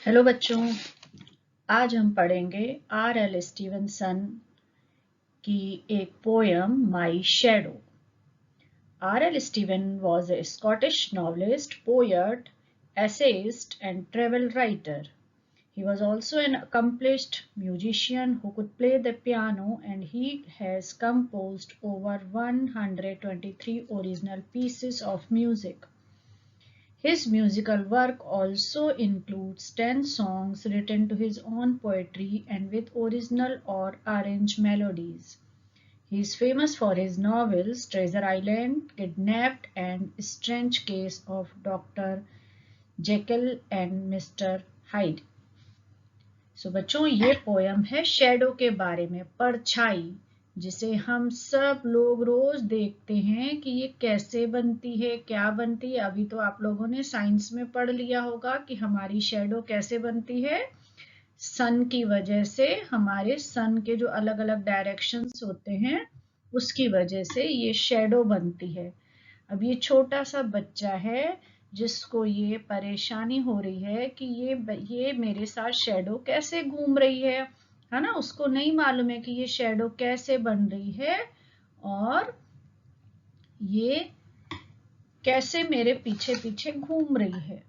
Hello बच्चों, आज हम पढ़ेंगे R.L. स्टीवनसन की एक poem my shadow. R.L. Stevenson was a Scottish novelist, poet, essayist and travel writer. He was also an accomplished musician who could play the piano, and he has composed over 123 original pieces of music. His musical work also includes 10 songs written to his own poetry and with original or arranged melodies. He is famous for his novels Treasure Island, Kidnapped and Strange Case of Dr. Jekyll and Mr. Hyde. बच्चों, ये poem है shadow के बारे में, परछाई, जिसे हम सब लोग रोज देखते हैं कि ये कैसे बनती है, क्या बनती है। अभी तो आप लोगों ने साइंस में पढ़ लिया होगा कि हमारी शैडो कैसे बनती है। सन की वजह से, हमारे सन के जो अलग अलग डायरेक्शंस होते हैं उसकी वजह से ये शैडो बनती है। अब ये छोटा सा बच्चा है जिसको ये परेशानी हो रही है कि ये मेरे साथ शैडो कैसे घूम रही है ना। उसको नहीं मालूम है कि ये शैडो कैसे बन रही है और ये कैसे मेरे पीछे पीछे घूम रही है।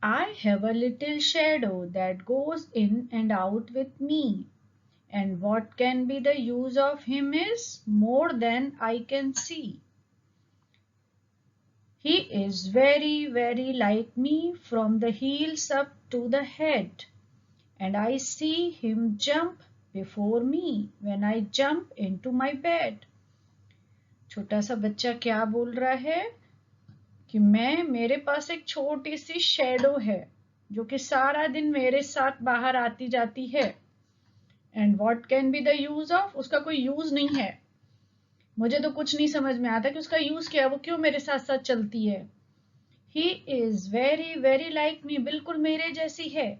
I have a little shadow that goes in and out with me, and what can be the use of him is more than I can see. He is very, very like me from the heels up to the head, and I see him jump before me when I jump into my bed. छोटा सा बच्चा क्या बोल रहा है कि मेरे पास एक छोटी सी शैडो है जो कि सारा दिन मेरे साथ बाहर आती जाती है। And what can be the use of, उसका कोई यूज नहीं है। मुझे तो कुछ नहीं समझ में आता कि उसका यूज क्या है, वो क्यों मेरे साथ साथ चलती है। He is very very like me, बिल्कुल मेरे जैसी है,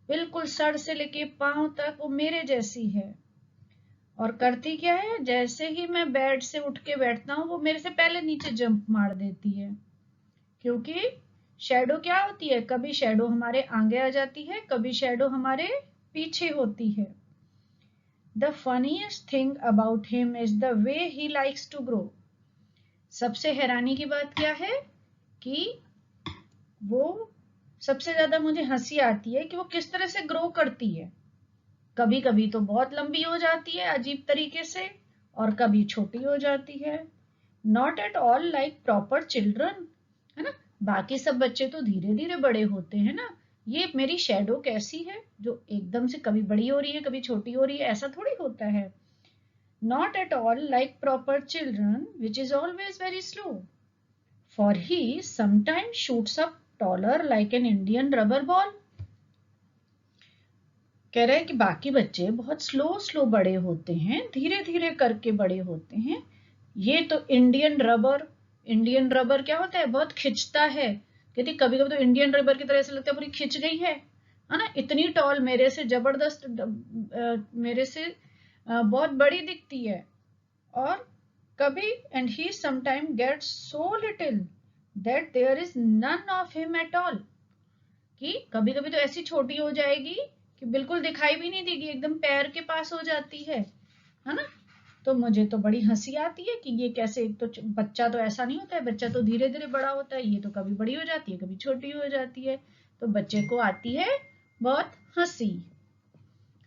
बिल्कुल सर से लेके पांव तक वो मेरे जैसी है। और करती क्या है, जैसे ही मैं बेड से उठ के बैठता हूँ वो मेरे से पहले नीचे जंप मार देती है। क्योंकि शैडो क्या होती है, कभी शैडो हमारे आगे आ जाती है, कभी शैडो हमारे पीछे होती है। The funniest thing about him is the way he likes to grow. सबसे हैरानी की बात क्या है कि वो सबसे ज्यादा मुझे हंसी आती है कि वो किस तरह से ग्रो करती है। कभी कभी तो बहुत लंबी हो जाती है अजीब तरीके से, और कभी छोटी हो जाती है। Not at all like proper children, है ना। बाकी सब बच्चे तो धीरे धीरे बड़े होते हैं ना। ये मेरी शैडो कैसी है जो एकदम से कभी बड़ी हो रही है कभी छोटी हो रही है, ऐसा थोड़ी होता है। Not at all like proper children, which is always very slow. For he sometimes shoots up taller like an Indian rubber ball. कह रहे हैं कि बाकी बच्चे बहुत स्लो बड़े होते हैं, धीरे धीरे करके बड़े होते हैं। ये तो इंडियन रबर क्या होता है, बहुत खिंचता है। कहती कभी कभी तो इंडियन रबर की तरह ऐसा लगता है पूरी खिंच गई है ना। इतनी टॉल, मेरे से जबरदस्त, मेरे से बहुत बड़ी दिखती है। और कभी, and he sometimes gets so little that there is none of him at all, कि कभी कभी तो ऐसी छोटी हो जाएगी कि बिल्कुल दिखाई भी नहीं देगी, एकदम पैर के पास हो जाती है ना। तो मुझे तो बड़ी हंसी आती है कि ये कैसे, तो बच्चा तो ऐसा नहीं होता है, बच्चा तो धीरे धीरे बड़ा होता है, ये तो कभी बड़ी हो जाती है कभी छोटी हो जाती है। तो बच्चे को आती है बहुत हंसी,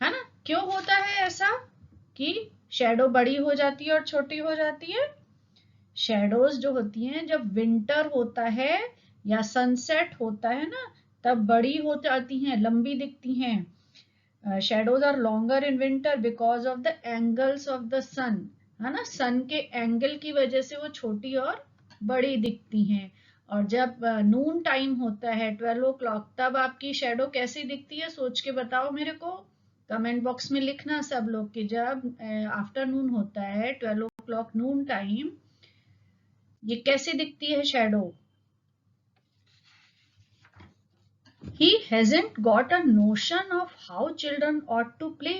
है ना। क्यों होता है ऐसा कि शैडो बड़ी हो जाती है और छोटी हो जाती है। शैडोज जो होती हैं जब विंटर होता है या सनसेट होता है ना, तब बड़ी हो जाती हैं, लंबी दिखती हैं। Shadows are longer in winter because of the angles of the sun, है ना। सन के एंगल की वजह से वो छोटी और बड़ी दिखती हैं। और जब नून टाइम होता है 12 o'clock, तब आपकी शैडो कैसी दिखती है, सोच के बताओ मेरे को। कमेंट बॉक्स में लिखना सब लोग कि जब आफ्टरनून होता है 12 o'clock नून टाइम, ये कैसे दिखती है shadow. He hasn't got a notion of how children ought to play.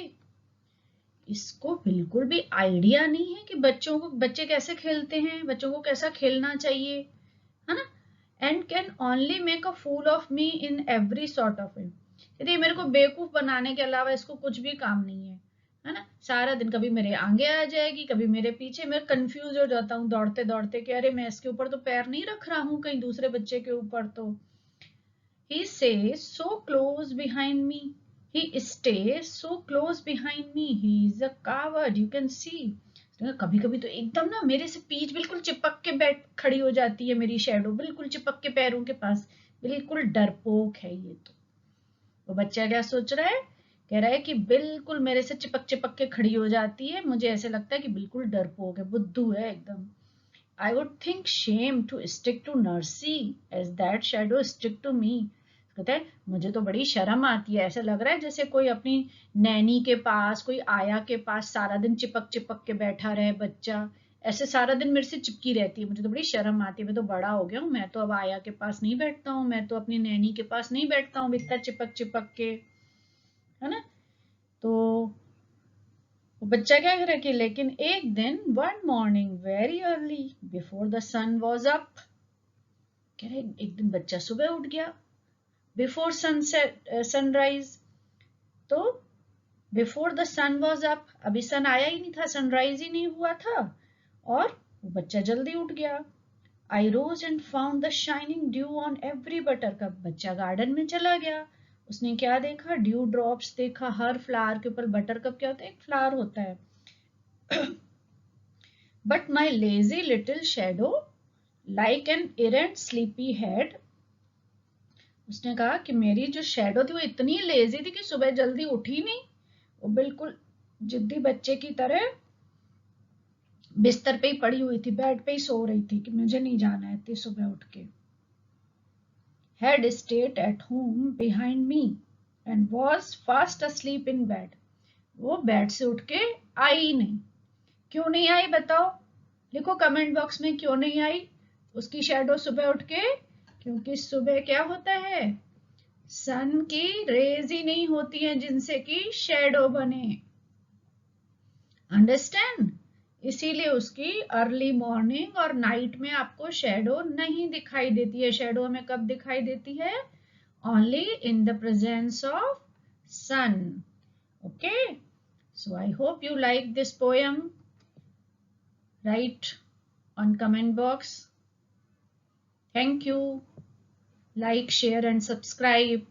इसको बिल्कुल भी आइडिया नहीं है कि बच्चे कैसे खेलते हैं, बच्चों को कैसा खेलना चाहिए, है ना। and can only make a fool of me in every sort of way. यदि मेरे को बेवकूफ बनाने के अलावा इसको कुछ भी काम नहीं है ना। सारा दिन कभी मेरे आगे आ जाएगी, कभी मेरे पीछे, मैं कंफ्यूज हो जाता हूँ दौड़ते दौड़ते कि अरे मैं इसके ऊपर तो पैर नहीं रख रहा हूँ कहीं दूसरे बच्चे के ऊपर। तो he says so close behind me, he stays so close behind me, he is a coward, you can see। कभी कभी तो एकदम ना मेरे से पीठ बिल्कुल चिपक के बैठ खड़ी हो जाती है, मेरी शैडो बिल्कुल चिपक के पैरों के पास, बिल्कुल डरपोक है ये। तो वो बच्चा क्या सोच रहा है, कह रहा है कि बिल्कुल मेरे से चिपक चिपक के खड़ी हो जाती है, मुझे ऐसे लगता है कि बिल्कुल डरपोक है, बुद्धू है एकदम। I would think shame to stick to Nursi as that shadow stick to me। कहते हैं मुझे तो बड़ी शर्म आती है, ऐसा लग रहा है जैसे कोई अपनी नैनी के पास, कोई आया के पास सारा दिन चिपक चिपक के बैठा रहे बच्चा, ऐसे सारा दिन मेरे से चिपकी रहती है, मुझे तो बड़ी शर्म आती है, मैं तो बड़ा हो गया हूँ, मैं तो अब आया के पास नहीं बैठता हूँ, मैं तो अपनी नैनी के पास नहीं बैठता हूँ इतना चिपक चिपक के, है ना। तो वो बच्चा क्या करे कि लेकिन एक दिन one morning very early before the sun was up, कह रहे एक दिन बच्चा सुबह उठ गया बिफोर सनसेट सनराइज। तो before the sun was up, अभी सन आया ही नहीं था, सनराइज ही नहीं हुआ था, और वो बच्चा जल्दी उठ गया। I rose and found the shining dew on every buttercup, बच्चा गार्डन में चला गया, उसने क्या देखा, ड्यू ड्रॉप्स देखा हर फ्लावर के ऊपर। बटरकप क्या होता है, एक फ्लावर होता है। But my lazy little shadow like an errant sleepy head, उसने कहा कि मेरी जो शेडो थी वो इतनी लेजी थी कि सुबह जल्दी उठी नहीं, वो बिल्कुल जिद्दी बच्चे की तरह बिस्तर पे ही पड़ी हुई थी, बेड पे ही सो रही थी कि मुझे नहीं जाना है इतनी सुबह उठ के। had stayed at home behind me and was fast asleep in bed, वो बेड से उठ के आई नहीं। क्यों नहीं आई बताओ, लिखो कमेंट बॉक्स में क्यों नहीं आई उसकी शेडो सुबह उठ के। क्योंकि सुबह क्या होता है, सन की रेज ही नहीं होती है जिनसे कि शेडो बने, अंडरस्टैंड। इसीलिए उसकी अर्ली मॉर्निंग और नाइट में आपको शेडो नहीं दिखाई देती है। शेडो हमें कब दिखाई देती है, only in the presence of sun. Okay, so I hope you like this poem, write on comment box. Thank you. Like, share and subscribe.